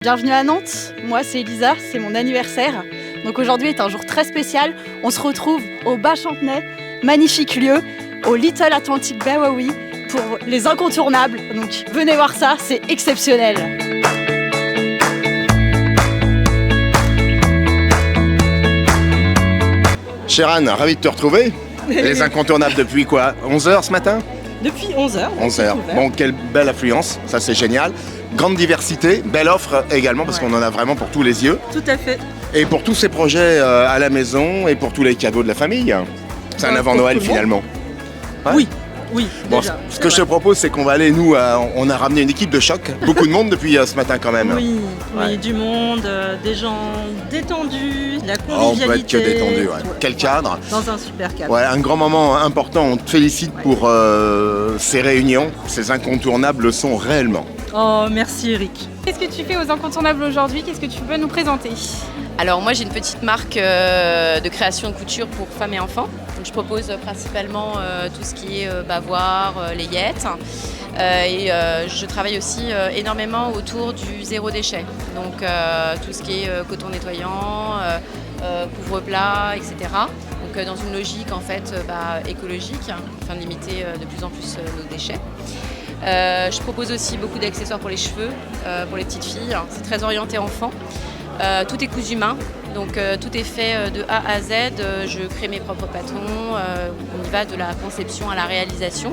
Bienvenue à Nantes, moi c'est Elisa, c'est mon anniversaire. Donc aujourd'hui est un jour très spécial, on se retrouve au Bas-Chantenay, magnifique lieu, au Little Atlantic Bawawi pour les incontournables. Donc venez voir ça, c'est exceptionnel. Chère Anne, ravi de te retrouver. Les incontournables depuis quoi, 11h ce matin? Depuis 11h. 11h. Bon, quelle belle affluence, ça c'est génial. Grande diversité, belle offre également parce qu'on en a vraiment pour tous les yeux. Tout à fait. Et pour tous ces projets à la maison et pour tous les cadeaux de la famille. C'est un avant Noël finalement. Ouais. Oui. Bon, Déjà, ce que je te propose, c'est qu'on va aller, nous, on a ramené une équipe de choc. Beaucoup de monde depuis ce matin quand même. Oui, Ouais. du monde, des gens détendus, de la Oh, on convivialité. peut être que détendu, ouais. Quel cadre. Dans un super cadre. Ouais, un grand moment important. On te félicite pour ces réunions. Ces incontournables le sont réellement. Oh, merci Eric. Qu'est-ce que tu fais aux incontournables aujourd'hui? Qu'est-ce que tu peux nous présenter? Alors moi j'ai une petite marque de création de couture pour femmes et enfants. Donc, je propose principalement tout ce qui est bavoir, layette. Je travaille aussi énormément autour du zéro déchet. Donc tout ce qui est coton nettoyant, couvre-plat, etc. Donc dans une logique en fait écologique, afin de limiter de plus en plus nos déchets. Je propose aussi beaucoup d'accessoires pour les cheveux, pour les petites filles. C'est très orienté enfant. Tout est cousu main, donc tout est fait de A à Z. Je crée mes propres patrons, on y va de la conception à la réalisation.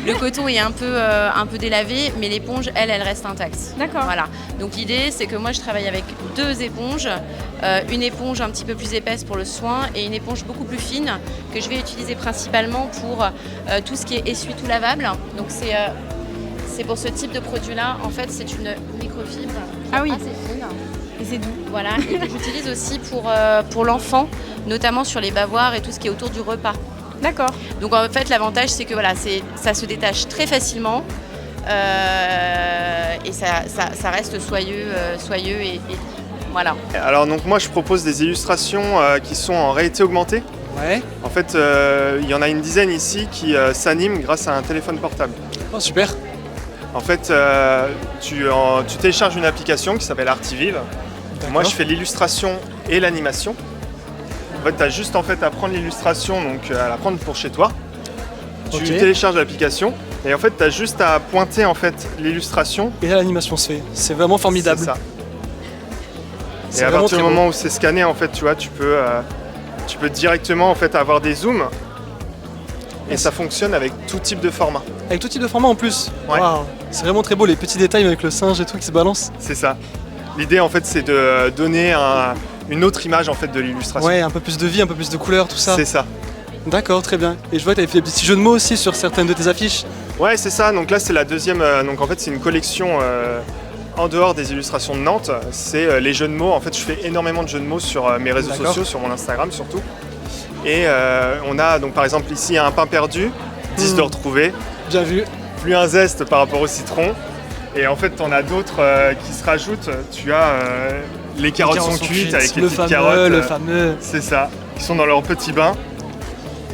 Le coton est un peu délavé, mais l'éponge, elle reste intacte. D'accord. Voilà. Donc l'idée, c'est que moi, je travaille avec deux éponges. Une éponge un petit peu plus épaisse pour le soin et une éponge beaucoup plus fine que je vais utiliser principalement pour tout ce qui est essuie-tout lavable. Donc c'est pour ce type de produit-là. En fait, c'est une microfibre Ah oui. assez fine. Et c'est doux. Voilà, et que j'utilise aussi pour l'enfant, notamment sur les bavoirs et tout ce qui est autour du repas. D'accord. Donc en fait, l'avantage, c'est que voilà, ça se détache très facilement et ça reste soyeux et voilà. Alors donc moi je propose des illustrations qui sont en réalité augmentée. Ouais, En fait, il y en a une dizaine ici qui s'animent grâce à un téléphone portable. oh, super. En fait, tu télécharges une application qui s'appelle Artivive. Moi, je fais l'illustration et l'animation. En fait, tu as juste à prendre l'illustration, donc à la prendre pour chez toi. Tu Ok. télécharges l'application et en fait, tu as juste à pointer l'illustration. Et là, l'animation se fait. C'est vraiment formidable. C'est ça. C'est Et à vraiment partir du très beau. moment où c'est scanné, en fait, tu vois, tu peux directement avoir des zooms. Et ça fonctionne avec tout type de format. Avec tout type de format en plus. Ouais. Waouh. C'est vraiment très beau, les petits détails avec le singe et tout qui se balance. C'est ça. L'idée, en fait, c'est de donner une autre image en fait de l'illustration. Ouais, un peu plus de vie, un peu plus de couleurs, tout ça. C'est ça. D'accord, très bien. Et je vois que tu avais fait des petits jeux de mots aussi sur certaines de tes affiches. Ouais, c'est ça. Donc là, c'est la deuxième. Donc en fait, c'est une collection en dehors des illustrations de Nantes. C'est les jeux de mots. En fait, je fais énormément de jeux de mots sur mes réseaux D'accord. sociaux, sur mon Instagram surtout. Et on a donc par exemple ici un pain perdu, 10 de retrouver, Bien vu. plus un zeste par rapport au citron. Et en fait, t'en as d'autres qui se rajoutent. Tu as les carottes sont cuites avec les le petites fameux, carottes. le fameux. C'est ça, qui sont dans leur petit bain.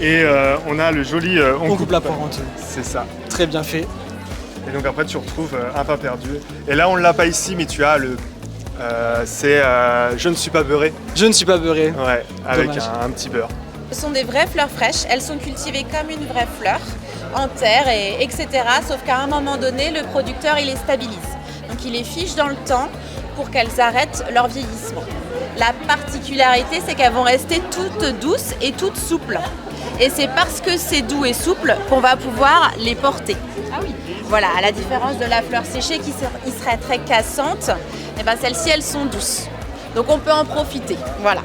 Et on a le joli On coupe la poire en deux. C'est ça. Très bien fait. Et donc après tu retrouves un pain perdu. Et là on ne l'a pas ici, mais tu as c'est je ne suis pas beurré. Je ne suis pas beurré. Ouais, avec Dommage. un petit beurre. Ce sont des vraies fleurs fraîches, elles sont cultivées comme une vraie fleur, en terre, etc. Sauf qu'à un moment donné, le producteur, il les stabilise. Donc il les fiche dans le temps pour qu'elles arrêtent leur vieillissement. La particularité, c'est qu'elles vont rester toutes douces et toutes souples. Et c'est parce que c'est doux et souple qu'on va pouvoir les porter. Ah oui. Voilà, à la différence de la fleur séchée qui serait très cassante, et ben celles-ci, elles sont douces. Donc on peut en profiter, voilà.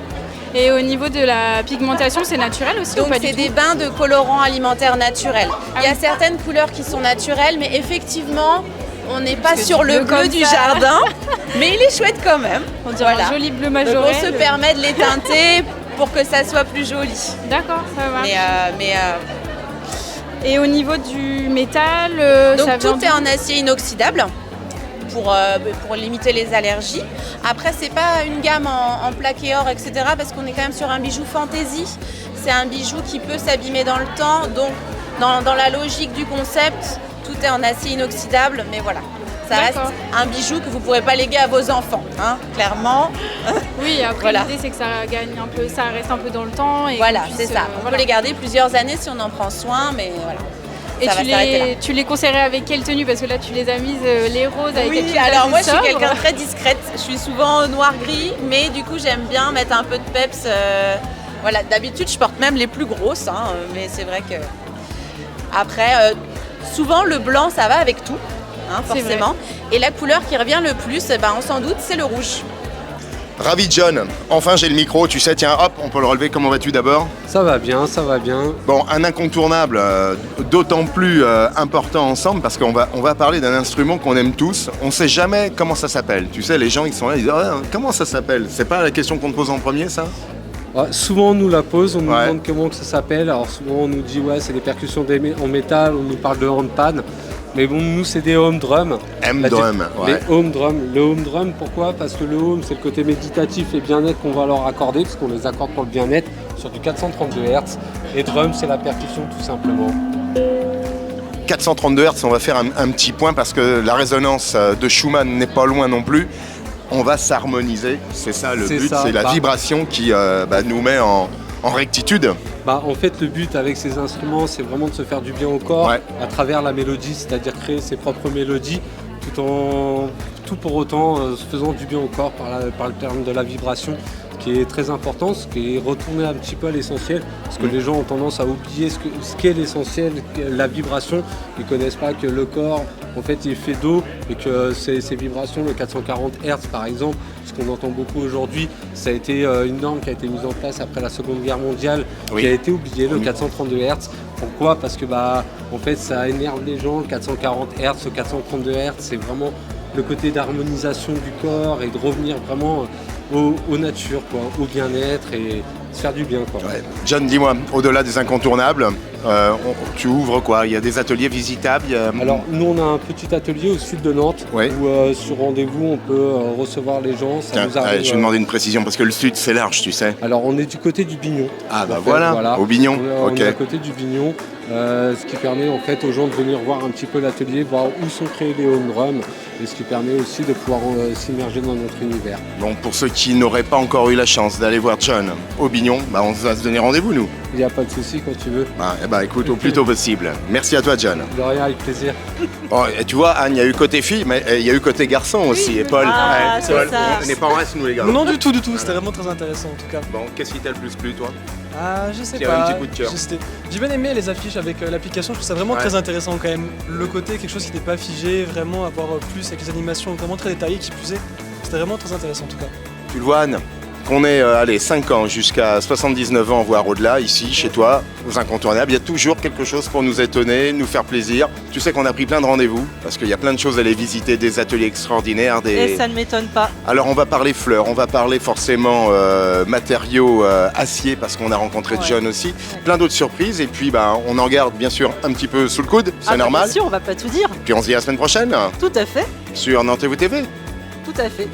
Et au niveau de la pigmentation, c'est naturel aussi ou Donc pas du c'est tout? des bains de colorants alimentaires naturels. Il y a oui. certaines couleurs qui sont naturelles, mais effectivement, on n'est pas que sur du le bleu bleu comme du ça. jardin, mais il est chouette quand même. On dirait Voilà. un joli bleu Donc majoré. on se permet de les teinter pour que ça soit plus joli. D'accord, ça va. Mais Et au niveau du métal, donc ça vient tout est en acier inoxydable pour limiter les allergies. Après, c'est pas une gamme en plaqué or, etc. parce qu'on est quand même sur un bijou fantaisie. C'est un bijou qui peut s'abîmer dans le temps. Donc, dans la logique du concept, tout est en acier inoxydable. Mais voilà, ça reste un bijou que vous ne pourrez pas léguer à vos enfants, hein, clairement. Oui, après Voilà. l'idée c'est que ça gagne un peu, ça reste un peu dans le temps. Et Voilà, qu'on c'est puisse, ça. On peut les garder plusieurs années si on en prend soin, mais voilà. Et Ça va s'arrêter là. tu les conseillerais avec quelle tenue? Parce que là tu les as mises les roses avec quelque Oui, chose alors d'assez moi je suis sobre. quelqu'un de très discrète. Je suis souvent noir-gris, mais du coup j'aime bien mettre un peu de peps. Voilà, d'habitude je porte même les plus grosses, hein, mais c'est vrai que après, souvent le blanc ça va avec tout, hein, C'est forcément. Et la couleur qui revient le plus, on s'en doute, c'est le rouge. Ravi John, enfin j'ai le micro, tu sais, tiens hop, on peut le relever, comment vas-tu d'abord? Ça va bien, ça va bien. Bon, un incontournable, d'autant plus important ensemble parce qu'on va parler d'un instrument qu'on aime tous. On ne sait jamais comment ça s'appelle. Tu sais, les gens ils sont là, ils disent ah, comment ça s'appelle? C'est pas la question qu'on te pose en premier, ça? Ouais, souvent on nous la pose, on nous Ouais. demande comment que ça s'appelle. Alors souvent on nous dit ouais c'est des percussions en métal, on nous parle de handpan. Mais bon, nous c'est des home drums. M-drum, Les ouais. home drums. Le home drum, pourquoi? Parce que le home, c'est le côté méditatif et bien-être qu'on va leur accorder, parce qu'on les accorde pour le bien-être sur du 432 Hz. Et drum, c'est la percussion tout simplement. 432 Hz, on va faire un petit point parce que la résonance de Schumann n'est pas loin non plus. On va s'harmoniser, c'est ça le C'est but, ça. c'est la Bah. vibration qui nous met en rectitude. En fait, le but avec ces instruments, c'est vraiment de se faire du bien au corps Ouais. à travers la mélodie, c'est-à-dire créer ses propres mélodies, tout pour autant se faisant du bien au corps par le terme de la vibration, ce qui est très important, ce qui est retourné un petit peu à l'essentiel, parce que les gens ont tendance à oublier ce qu'est l'essentiel, la vibration. Ils ne connaissent pas que le corps, en fait, il est fait d'eau et que ces vibrations, le 440 Hz par exemple, ce qu'on entend beaucoup aujourd'hui, ça a été une norme qui a été mise en place après la Seconde Guerre mondiale, Oui. qui a été oubliée, le Oui. 432 Hz. Pourquoi? Parce que en fait, ça énerve les gens, le 440 Hz, le 432 Hz, c'est vraiment le côté d'harmonisation du corps et de revenir vraiment aux natures, quoi, au bien-être et se faire du bien, quoi. Ouais. John, dis-moi, au-delà des incontournables, tu ouvres quoi? Il y a des ateliers visitables? Alors nous on a un petit atelier au sud de Nantes Oui. où sur rendez-vous on peut recevoir les gens. Ça Tiens, nous arrive, je vais demander une précision parce que le sud c'est large, tu sais. Alors on est du côté du Bignon. Ah bah En fait, voilà, au Bignon, On ok. est à côté du Bignon, ce qui permet en fait aux gens de venir voir un petit peu l'atelier, voir où sont créés les home drums et ce qui permet aussi de pouvoir s'immerger dans notre univers. Bon, pour ceux qui n'auraient pas encore eu la chance d'aller voir John au Bignon, on va se donner rendez-vous nous. Il n'y a pas de souci quand tu veux. Écoute, au plus tôt possible. Merci à toi John. De rien, avec plaisir. Bon, et tu vois Anne, il y a eu côté fille, mais il y a eu côté garçon aussi. Et Paul, Ah, c'est Paul, ça. on n'est pas en reste nous les gars. Non, du tout, c'était vraiment très intéressant en tout cas. Bon, qu'est-ce qui t'a le plus plu toi? Ah, je sais Qui a un pas. petit coup de cœur. J'ai bien aimé les affiches avec l'application, je trouve ça vraiment Ouais. très intéressant quand même. Le côté, quelque chose qui n'était pas figé, vraiment avoir plus avec les animations vraiment très détaillées qui plus est. C'était vraiment très intéressant en tout cas. Tu le vois Anne, qu'on ait 5 ans jusqu'à 79 ans, voire au-delà, ici, chez toi, aux incontournables, il y a toujours quelque chose pour nous étonner, nous faire plaisir. Tu sais qu'on a pris plein de rendez-vous, parce qu'il y a plein de choses à aller visiter, des ateliers extraordinaires, Et ça ne m'étonne pas. Alors on va parler fleurs, on va parler forcément matériaux acier, parce qu'on a rencontré Ouais. John aussi, plein d'autres surprises, et puis on en garde bien sûr un petit peu sous le coude, c'est normal. Bien sûr, on va pas tout dire. Puis on se dit à la semaine prochaine, Tout à fait, sur Nantes TV. tout à fait.